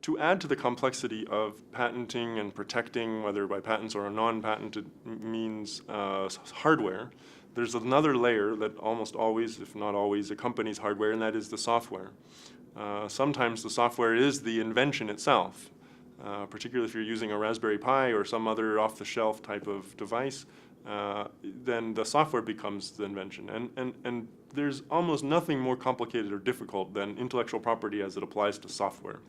to add to the complexity of patenting and protecting, whether by patents or a non-patented means hardware, there's another layer that almost always, if not always, accompanies hardware, and that is the software. Sometimes the software is the invention itself, particularly if you're using a Raspberry Pi or some other off-the-shelf type of device, then the software becomes the invention. And there's almost nothing more complicated or difficult than intellectual property as it applies to software.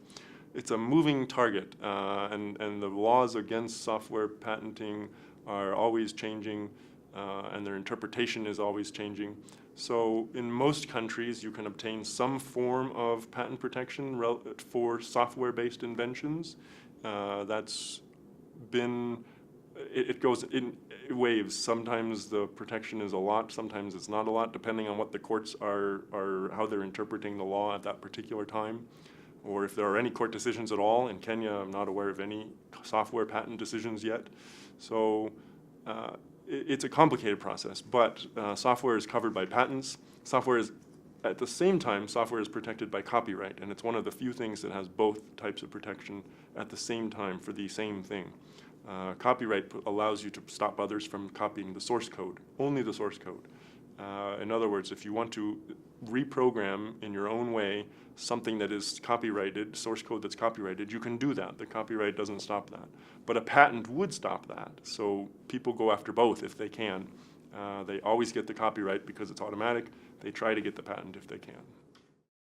It's a moving target, and the laws against software patenting are always changing, and their interpretation is always changing. So in most countries, you can obtain some form of patent protection for software-based inventions. That's been, it goes in waves. Sometimes the protection is a lot, sometimes it's not a lot, depending on what the courts are how they're interpreting the law at that particular time, or if there are any court decisions at all. In Kenya, I'm not aware of any software patent decisions yet. So it's a complicated process, but software is covered by patents. Software is, at the same time, software is protected by copyright, and it's one of the few things that has both types of protection at the same time for the same thing. Copyright allows you to stop others from copying the source code, only the source code. In other words, if you want to reprogram in your own way something that is copyrighted, source code that's copyrighted, you can do that. The copyright doesn't stop that. But a patent would stop that. So people go after both if they can. They always get the copyright because it's automatic. They try to get the patent if they can.